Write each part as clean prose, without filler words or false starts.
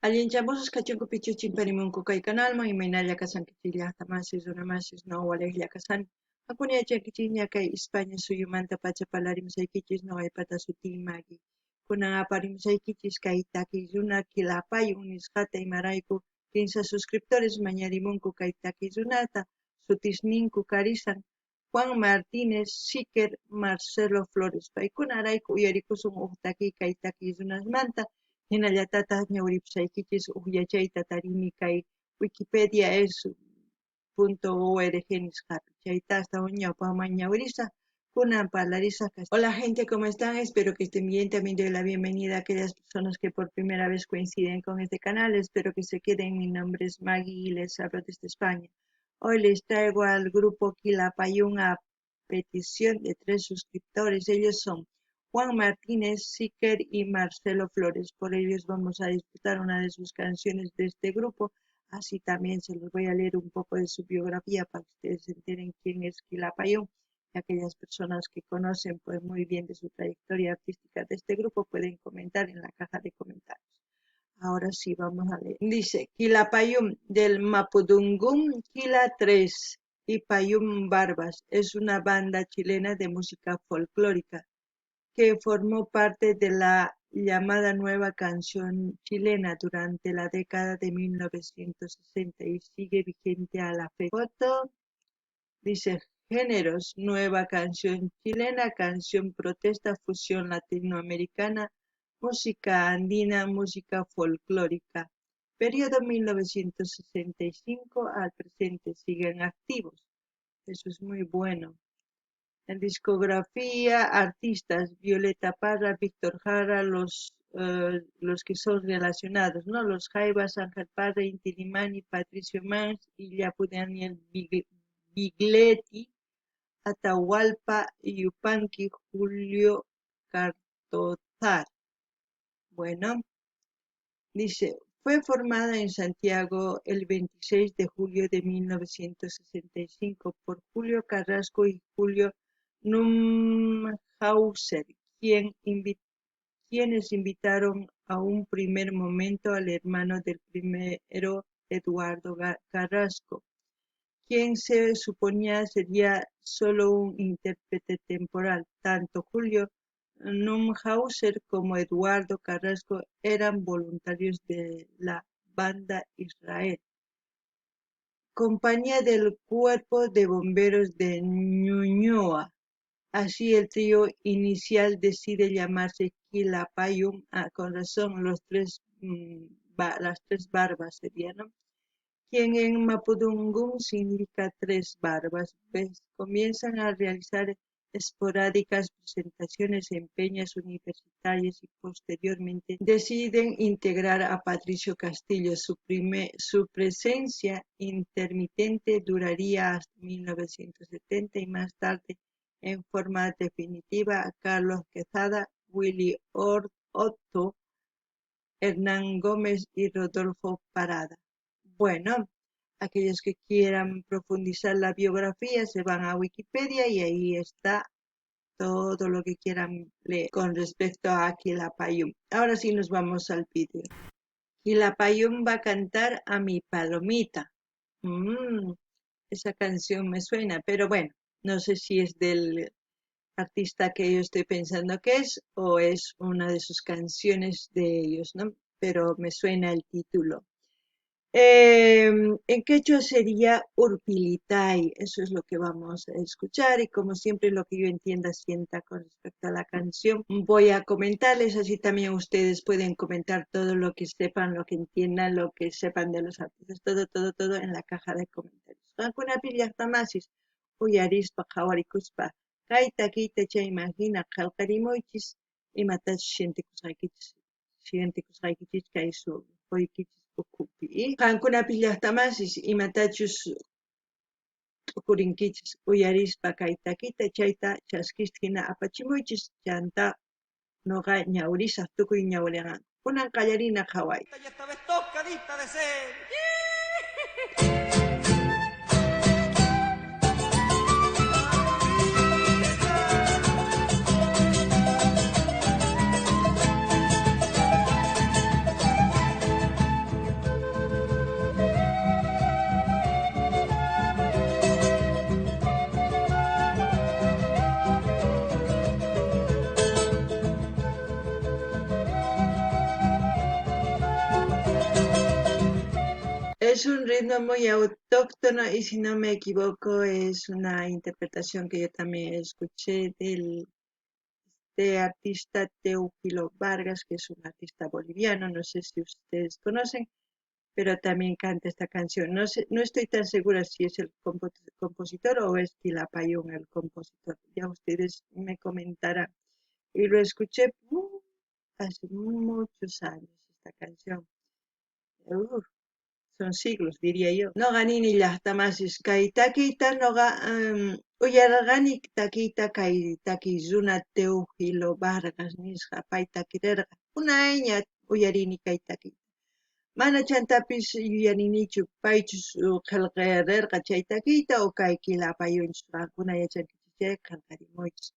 Allinchamusas kachunku pichuchin parimunku kay kanalman imaynalla kasankichis llaqtamasis runamasis ñawpallaylla kasani. Hakuna yachankichis ña kay España suyumanta pachapalarimusaykichis ñuqaypata sutin Maggie. Kunan aparimusaykichis kay takiy runa Quilapayún nisqata imarayku 15 suscriptores mañarimunku kay takiy runata sutisninku karisan Juan Martínez, Siquer, Marcelo Flores. Paykunarayku uyarikusun uq takiy kay takiy runasmanta hinallatata ñawiripusaykichis uq yachayta tarini kay wikipedia.es.org nisqapi. Chayta astawan ñawpaqman ñawirisaq kunan parlarisaq. Hola gente, ¿cómo están? Espero que estén bien. También doy la bienvenida a aquellas personas que por primera vez coinciden con este canal. Espero que se queden. Mi nombre es Maggie y les hablo desde España. Hoy les traigo al grupo Quilapayún a petición de 3 suscriptores. Ellos son Juan Martínez, Siquer y Marcelo Flores. Por ellos vamos a disfrutar una de sus canciones de este grupo. Así también se los voy a leer un poco de su biografía para que ustedes se enteren quién es Quilapayún. Y aquellas personas que conocen pues muy bien de su trayectoria artística de este grupo pueden comentar en la caja de comentarios. Ahora sí, vamos a leer. Dice, Quilapayún del Mapudungún Quila 3 y Payún Barbas es una banda chilena de música folclórica que formó parte de la llamada nueva canción chilena durante la década de 1960 y sigue vigente a la fecha. Foto, dice, géneros, nueva canción chilena, canción protesta, fusión latinoamericana, música andina, música folclórica. Periodo 1965 al presente, siguen activos. Eso es muy bueno. En discografía, artistas, Violeta Parra, Víctor Jara, los que son relacionados, ¿no? Los Jaivas, Ángel Parra, Inti Limani, Patricio Mans, Illapu Daniel Bigletti, Atahualpa, Yupanqui, Julio Cartozar. Bueno, dice, fue formada en Santiago el 26 de julio de 1965 por Julio Carrasco y Julio Numhauser, quienes invitaron a un primer momento al hermano del primero, Eduardo Carrasco, quien se suponía sería solo un intérprete temporal. Tanto Julio Numhauser como Eduardo Carrasco eran voluntarios de la banda Israel, compañía del Cuerpo de Bomberos de Ñuñoa. Así el trío inicial decide llamarse Quilapayún, con razón las tres barbas serían, ¿no? Quien en Mapudungún significa 3 barbas, pues comienzan a realizar esporádicas presentaciones en peñas universitarias y posteriormente deciden integrar a Patricio Castillo. Su presencia intermitente duraría hasta 1970 y más tarde en forma definitiva a Carlos Quezada, Willy Otto, Hernán Gómez y Rodolfo Parada. Bueno, aquellos que quieran profundizar la biografía se van a Wikipedia y ahí está todo lo que quieran leer con respecto a Quilapayún. Ahora sí nos vamos al vídeo. Quilapayún va a cantar a mi palomita. Esa canción me suena, pero bueno, no sé si es del artista que yo estoy pensando que es o es una de sus canciones de ellos, ¿no? Pero me suena el título. En quechua sería Urpilitay, eso es lo que vamos a escuchar y como siempre lo que yo entienda sienta con respecto a la canción voy a comentarles, así también ustedes pueden comentar todo lo que sepan, lo que entiendan, lo que sepan de los artistas, todo en la caja de comentarios. Qankunapi llaqtamasis uyarispa qhawarikuspa kayta kayta chay imagina qallqarimuychis imatachi shintikusqaykichis kay quykichis ukupi. Qankunapi llaqtamasis imatachus t'ukurinkichis uyarispa kay takita chayta chaskisqa hina apachimuychis chanta ñuqa ñawirisaq tukuy ñawiriqa. Kunan qallarina qhaway. Esta vez tocadita de ser. Es un ritmo muy autóctono y si no me equivoco es una interpretación que yo también escuché de artista Teófilo Vargas, que es un artista boliviano, no sé si ustedes conocen, pero también canta esta canción. No sé, no estoy tan segura si es el compositor o es Quilapayún el compositor. Ya ustedes me comentarán. Y lo escuché hace muchos años esta canción. Uf, son siglos, diría yo. Noqa ninillajtamasis kay takiyta noqa uyarqani takiyta kay takiyzuna Teófilo Vargas nisqa pay takirirqa. Unayña uyarini kay takiyta. Mana chantapis yuyarinichu paychus qillqarirqa chay takiyta o kay Quilapayunchis qaqkuna yachankichis chay qillqarimuychis.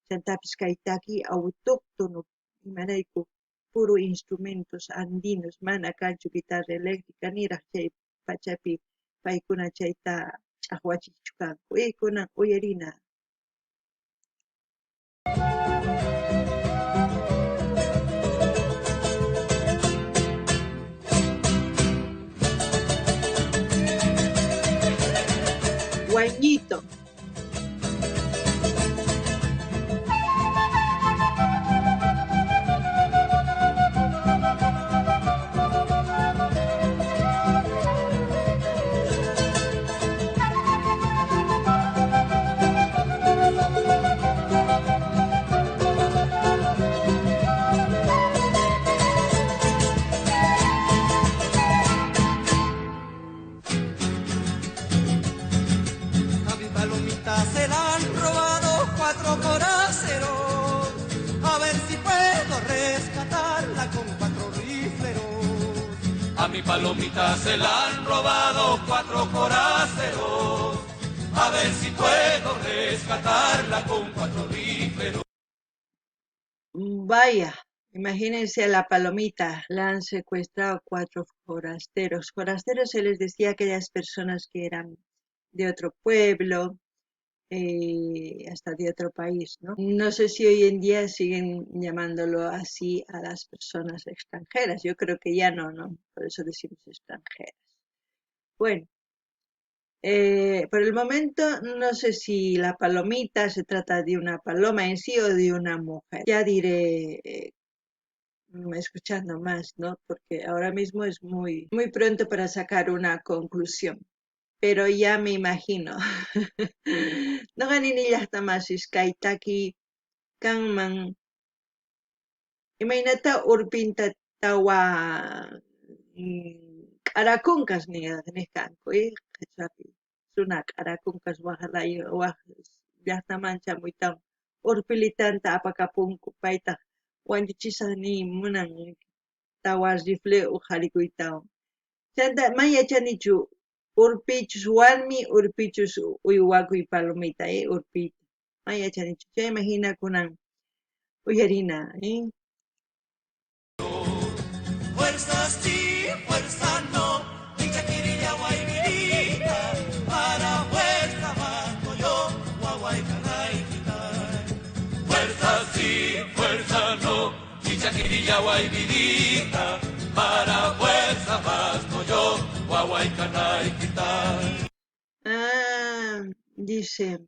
Chantapis kay takiy autóctono imanayku puro instrumentos andinos mana kanchu guitarra eléctrica niraq chay pachapi paykuna chayta ch'aqwachichu kanku. Kunan uyarina. Guañito. A mi palomita se la han robado 4 coraceros. A ver si puedo rescatarla con 4 rifleros. A mi palomita se la han robado 4 coraceros. A ver si puedo rescatarla con 4 rifleros. Vaya, imagínense a la palomita, la han secuestrado 4 forasteros. Forasteros se les decía a aquellas personas que eran de otro pueblo, hasta de otro país, ¿no? No sé si hoy en día siguen llamándolo así a las personas extranjeras. Yo creo que ya no, ¿no? Por eso decimos extranjeras. Bueno, por el momento no sé si la palomita se trata de una paloma en sí o de una mujer. Ya diré escuchando más, ¿no? Porque ahora mismo es muy pronto para sacar una conclusión. Pero ya me imagino. No ganinillajtamasis kaytaki kanman imaynata urpinta tawa k'arakunkas nisqanku qhichwapi suna k'arakunkas waq llaqtaman chamuytawan urpilitanta apakapunku paytaq wañuchisaq nin munan tawa rifle qharikuytawan. Chanta mayachanichu urpichus warmi urpichus uywakuy palomita urpiyta mayachanichu chayma hina kunan uyarina Fuerza sí, fuerza no, dicha quirilla guaymirita, para fuerza bajo yo, guaguaycanaikita. Fuerza sí, fuerza no, dicha quirilla guaymirita, para fuerza bajo yo, guaguaycanaikita. Dice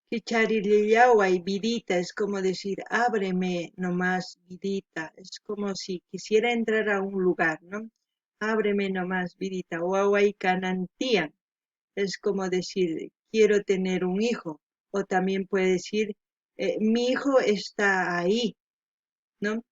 Kicharilillaway, vidita, es como decir, ábreme nomás, vidita, es como si quisiera entrar a un lugar, ¿no? Ábreme nomás, vidita, Waway canantían, es como decir, quiero tener un hijo, o también puede decir, mi hijo está ahí, ¿no?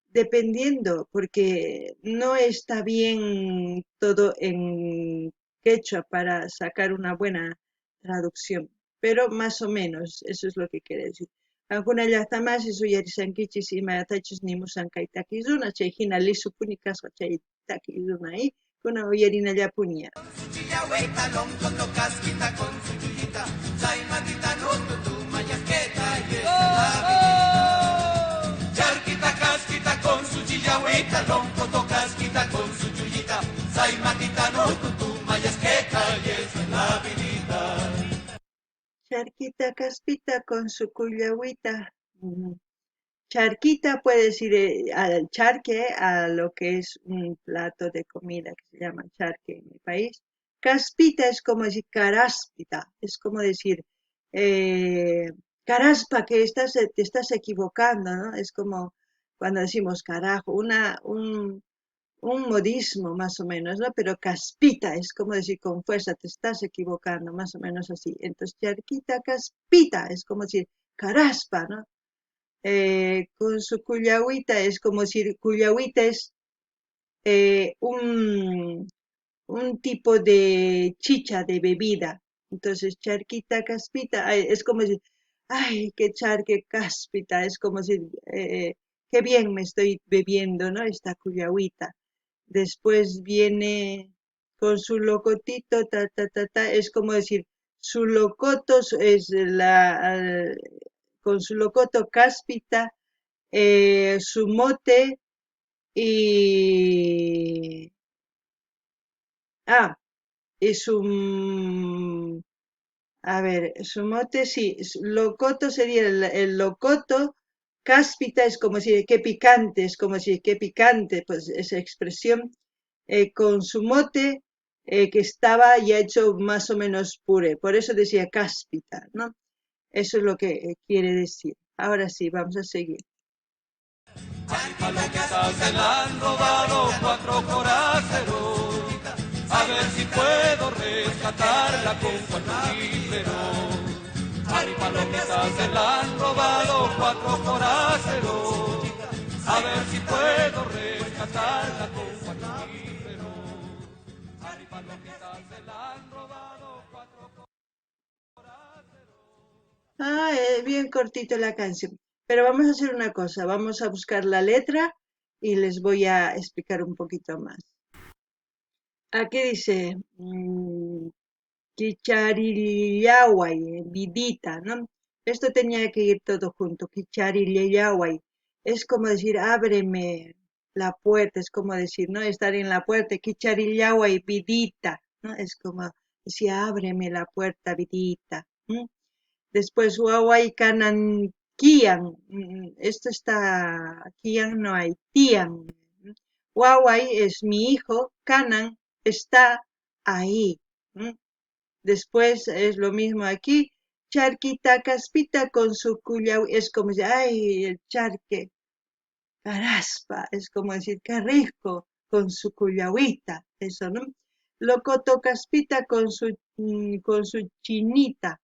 Dependiendo, porque no está bien todo en quechua para sacar una buena traducción, pero más o menos, eso es lo que quiere decir. Alguna llaqtamas y suyarisankichis y maratachos ni musan kaitakizuna, chayhina lisupuni kaswa chaytakizuna ahí, kuna uyarina llapunia. Su chillahuita, loncondo, casquita con su chuyita, saimatita, nutu, tu mayasqueta, y esa es la vidita. Charquita, casquita con su chillahuita, loncondo, casquita con su chuyita, saimatita, nutu, tu mayasqueta, y esa es la vidita. Charquita caspita con su cullagüita, Charquita puede decir al charque, a lo que es un plato de comida que se llama charque en mi país. Caspita es como decir caráspita, es como decir eh, caraspa, que te estás equivocando, ¿no? Es como cuando decimos carajo, un modismo más o menos, ¿no? Pero caspita es como decir con fuerza, te estás equivocando, más o menos así. Entonces, charquita, caspita es como decir caraspa, ¿no? Con su cuyahuita es como decir, cuyahuita es un tipo de chicha, de bebida. Entonces, charquita, caspita, ay, es como decir, ay, qué charque, cáspita, es como decir, qué bien me estoy bebiendo, ¿no? Esta cuyahuita. Después viene con su locotito, ta, ta, ta, ta, es como decir, su locoto es con su locoto cáspita, su mote y, ah, es un, a ver, su mote, sí, locoto sería el locoto, cáspita es como si, qué picante, es como si, qué picante, pues esa expresión, con su mote, que estaba ya hecho más o menos puré, por eso decía cáspita, ¿no? Eso es lo que quiere decir. Ahora sí, vamos a seguir. Palomitas se la han robado 4 coraceros. A ver si puedo rescatarla con 4 líberos. A mi palomita se la han robado 4 coraceros. A ver si puedo rescatarla con 4 líberos. A mi palomita se la han robado 4 coraceros. Ah, bien cortito la canción. Pero vamos a hacer una cosa, vamos a buscar la letra y les voy a explicar un poquito más. Aquí dice, Kicharillahuay, vidita, ¿no? Esto tenía que ir todo junto, Kicharillahuay. Es como decir, ábreme la puerta, es como decir, ¿no? Estar en la puerta, Kicharillahuay, vidita, ¿no? Es como decir, ábreme la puerta, vidita. ¿M? Después, Huawei Kanan Kian. Esto está, Kian no hay, Tian. Huawei es mi hijo, Kanan está ahí. ¿M? Después es lo mismo aquí. Charquita Caspita con su cuya, es como decir, ay, el charque, caraspa, es como decir, qué rico, con su cuyahuita, eso, ¿no? Locoto Caspita con su chinita,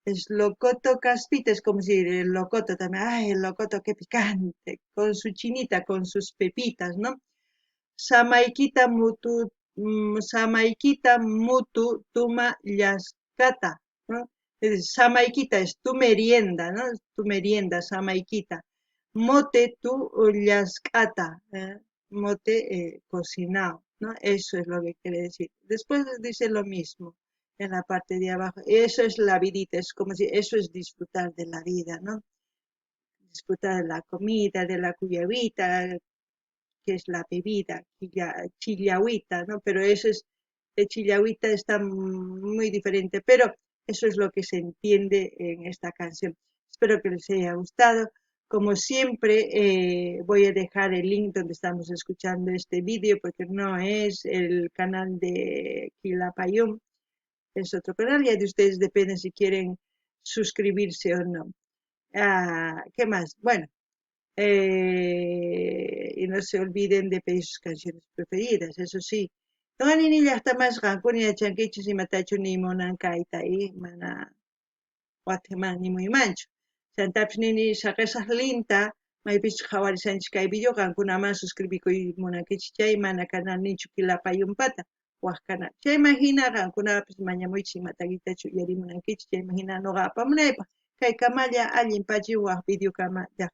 es locoto caspita, es como si el locoto también, ay, el locoto qué picante, con su chinita, con sus pepitas, ¿no? Samaikita mutu tuma yaskata, ¿no? Samaikita es tu merienda, ¿no? Tu merienda, samaikita. Mote tu yaskata, mote cocinado, ¿no? Eso es lo que quiere decir. Después dice lo mismo en la parte de abajo. Eso es la vidita, es como si eso es disfrutar de la vida, ¿no? Disfrutar de la comida, de la cuyavita, que es la bebida, chillahuita, ¿no? Pero eso es, el chillahuita está muy diferente, pero eso es lo que se entiende en esta canción. Espero que les haya gustado. Como siempre, voy a dejar el link donde estamos escuchando este vídeo, porque no es el canal de Quilapayún, es otro canal, ya de ustedes depende si quieren suscribirse o no. Ah, ¿qué más? Bueno, y no se olviden de pedir sus canciones preferidas, eso sí. Toquen ya está más rancón y chanquichis y matacho ni monancaita y mana guatemala ni muy mancho. Santaps nini saquesas linta, may pich jawari sanchis kay video rancuna más suscribico y monanquichis chay mana canal ni chukilapa yumpata. Huascana. Chay imagina rancuna pues mañamuichi mataguita chuyari monanquichis chay imagina no gapa munaipa. Kay kamaya allin pachi huas video kama ya